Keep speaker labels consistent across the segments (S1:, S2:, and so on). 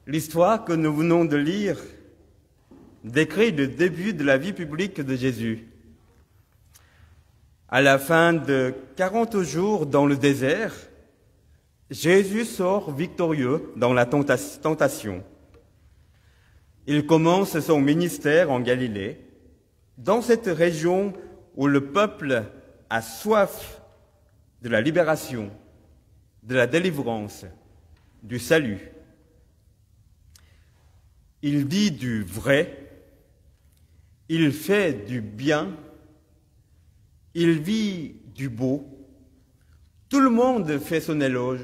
S1: L'histoire que nous venons de lire décrit le début de la vie publique de Jésus. À la fin de 40 jours dans le désert, Jésus sort victorieux dans la tentation. Il commence son ministère en Galilée, dans cette région où le peuple a soif de la libération, de la délivrance, du salut. Il dit du vrai, il fait du bien, il vit du beau. Tout le monde fait son éloge.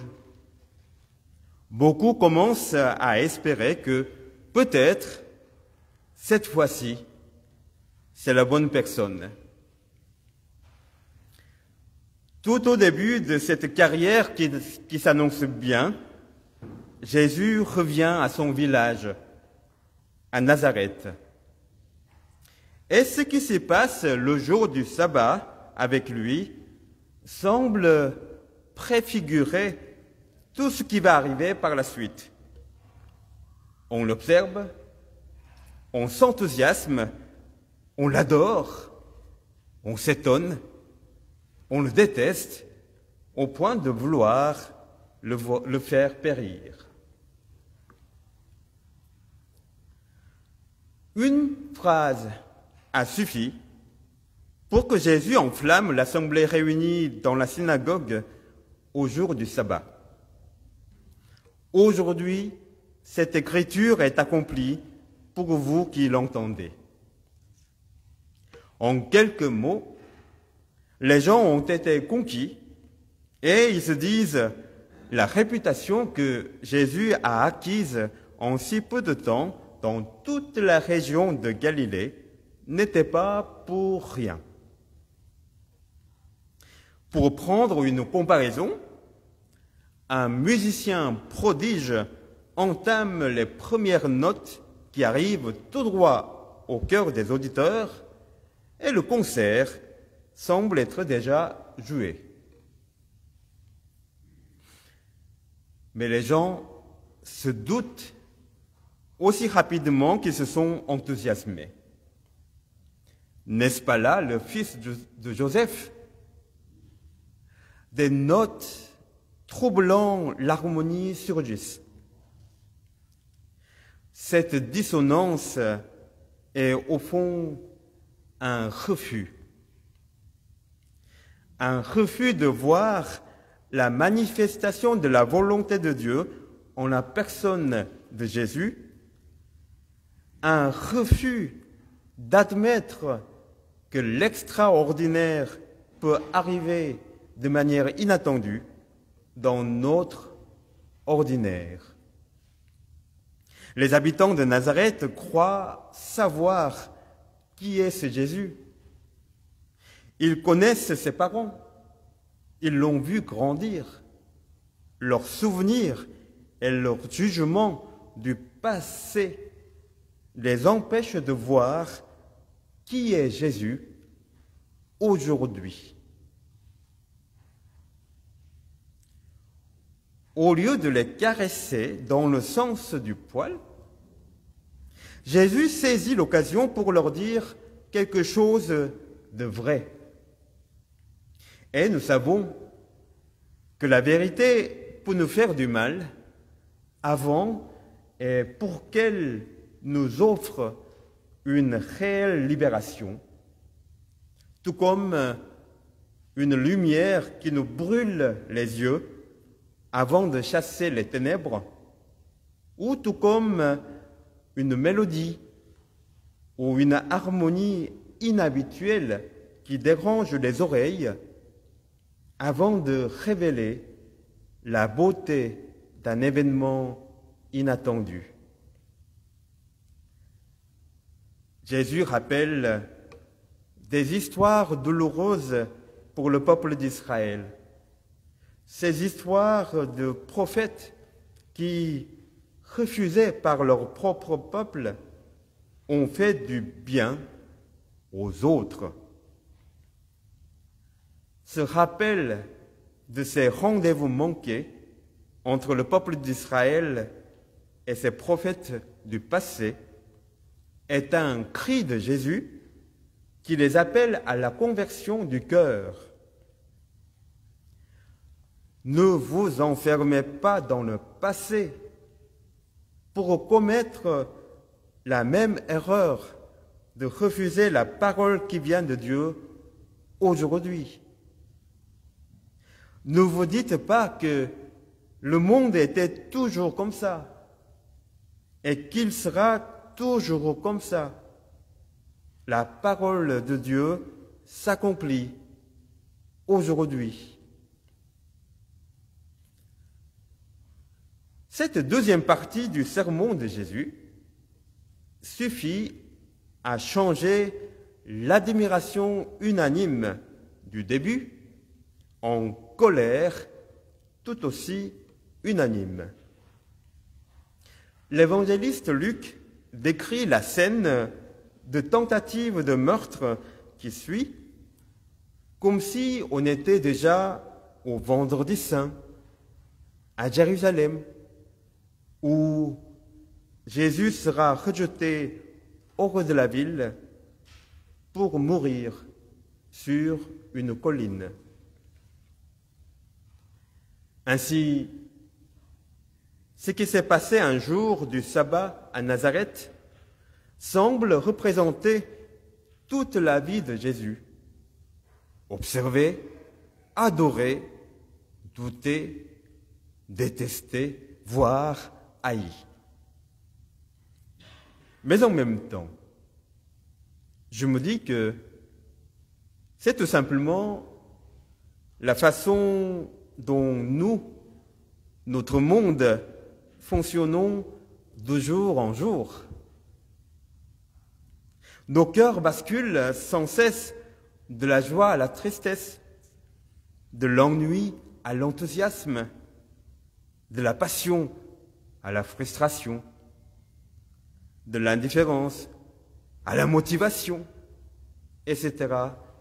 S1: Beaucoup commencent à espérer que peut-être, cette fois-ci, c'est la bonne personne. Tout au début de cette carrière qui s'annonce bien, Jésus revient à son village, à Nazareth. Et ce qui se passe le jour du sabbat avec lui semble préfigurer tout ce qui va arriver par la suite. On l'observe, on s'enthousiasme, on l'adore, on s'étonne, on le déteste, au point de vouloir le faire périr. Une phrase a suffi pour que Jésus enflamme l'assemblée réunie dans la synagogue au jour du sabbat. Aujourd'hui, cette écriture est accomplie pour vous qui l'entendez. En quelques mots, les gens ont été conquis et ils se disent la réputation que Jésus a acquise en si peu de temps dans toute la région de Galilée n'était pas pour rien. Pour prendre une comparaison, un musicien prodige entame les premières notes qui arrivent tout droit au cœur des auditeurs et le concert semble être déjà joué. Mais les gens se doutent aussi rapidement qu'ils se sont enthousiasmés. N'est-ce pas là le fils de Joseph? Des notes troublant l'harmonie surgissent. Cette dissonance est au fond un refus. Un refus de voir la manifestation de la volonté de Dieu en la personne de Jésus. Un refus d'admettre que l'extraordinaire peut arriver de manière inattendue dans notre ordinaire. Les habitants de Nazareth croient savoir qui est ce Jésus. Ils connaissent ses parents, ils l'ont vu grandir. Leurs souvenirs et leur jugement du passé les empêchent de voir qui est Jésus aujourd'hui. Au lieu de les caresser dans le sens du poil, Jésus saisit l'occasion pour leur dire quelque chose de vrai. Et nous savons que la vérité peut nous faire du mal avant et pour qu'elle nous offre une réelle libération, tout comme une lumière qui nous brûle les yeux avant de chasser les ténèbres, ou tout comme une mélodie ou une harmonie inhabituelle qui dérange les oreilles avant de révéler la beauté d'un événement inattendu. Jésus rappelle des histoires douloureuses pour le peuple d'Israël. Ces histoires de prophètes qui, refusés par leur propre peuple, ont fait du bien aux autres. Ce rappel de ces rendez-vous manqués entre le peuple d'Israël et ses prophètes du passé est un cri de Jésus qui les appelle à la conversion du cœur. Ne vous enfermez pas dans le passé pour commettre la même erreur de refuser la parole qui vient de Dieu aujourd'hui. Ne vous dites pas que le monde était toujours comme ça et qu'il sera toujours comme ça. La parole de Dieu s'accomplit aujourd'hui. Cette deuxième partie du sermon de Jésus suffit à changer l'admiration unanime du début en colère tout aussi unanime. L'évangéliste Luc décrit la scène de tentative de meurtre qui suit comme si on était déjà au Vendredi Saint, à Jérusalem, où Jésus sera rejeté hors de la ville pour mourir sur une colline. Ainsi, ce qui s'est passé un jour du sabbat à Nazareth semble représenter toute la vie de Jésus. Observer, adorer, douter, détester, voire haï. Mais en même temps, je me dis que c'est tout simplement la façon dont nous, notre monde, fonctionnons de jour en jour. Nos cœurs basculent sans cesse de la joie à la tristesse, de l'ennui à l'enthousiasme, de la passion à la frustration, de l'indifférence à la motivation, etc.,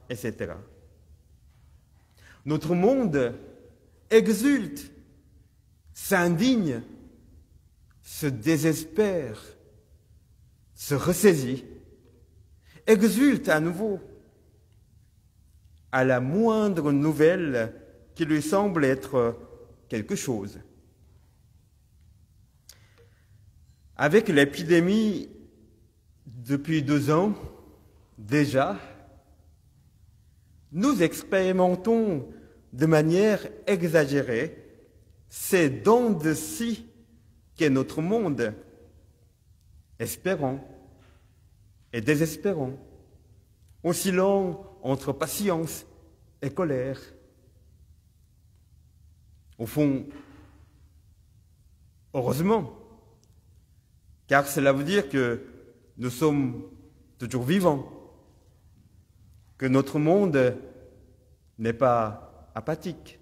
S1: etc. Notre monde exulte, s'indigne, se désespère, se ressaisit, exulte à nouveau à la moindre nouvelle qui lui semble être quelque chose. Avec l'épidémie depuis 2 ans déjà, nous expérimentons de manière exagérée ces dents de scie qu'est notre monde, espérant et désespérant, oscillant entre patience et colère. Au fond, heureusement, car cela veut dire que nous sommes toujours vivants, que notre monde n'est pas apathique.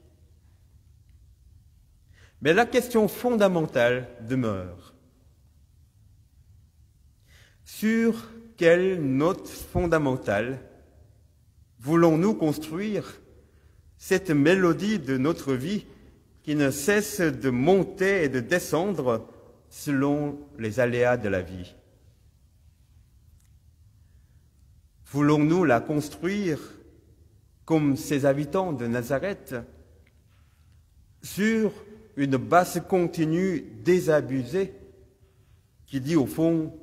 S1: Mais la question fondamentale demeure. Sur quelle note fondamentale voulons-nous construire cette mélodie de notre vie qui ne cesse de monter et de descendre selon les aléas de la vie? Voulons-nous la construire comme ces habitants de Nazareth, sur une basse continue désabusée qui dit au fond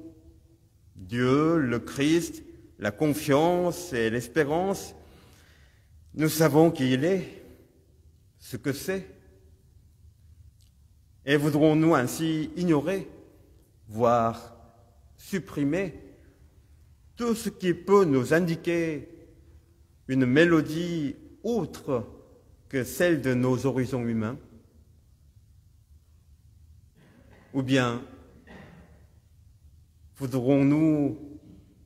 S1: Dieu, le Christ, la confiance et l'espérance, nous savons qui il est, ce que c'est. Et voudrons-nous ainsi ignorer, voire supprimer tout ce qui peut nous indiquer une mélodie autre que celle de nos horizons humains? Ou bien voudrons-nous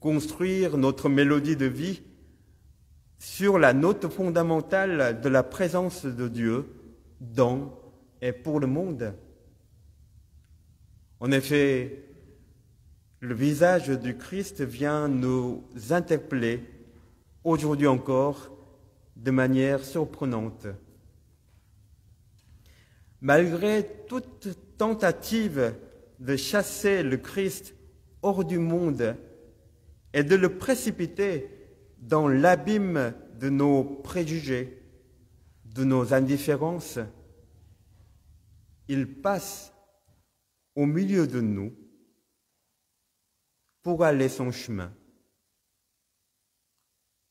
S1: construire notre mélodie de vie sur la note fondamentale de la présence de Dieu dans et pour le monde? En effet, le visage du Christ vient nous interpeller aujourd'hui encore de manière surprenante. Malgré toute tentative de chasser le Christ hors du monde et de le précipiter dans l'abîme de nos préjugés, de nos indifférences. Il passe au milieu de nous pour aller son chemin,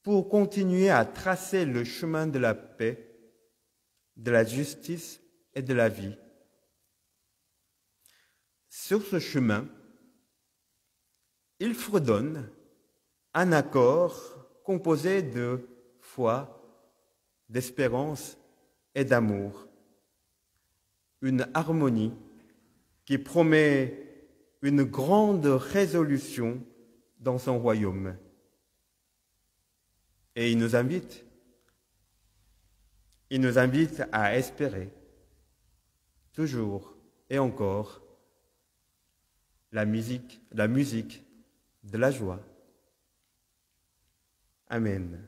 S1: pour continuer à tracer le chemin de la paix, de la justice et de la vie. Sur ce chemin, il fredonne un accord composé de foi, d'espérance et d'amour. Une harmonie qui promet une grande résolution dans son royaume. Et il nous invite à espérer toujours et encore la musique de la joie. Amen.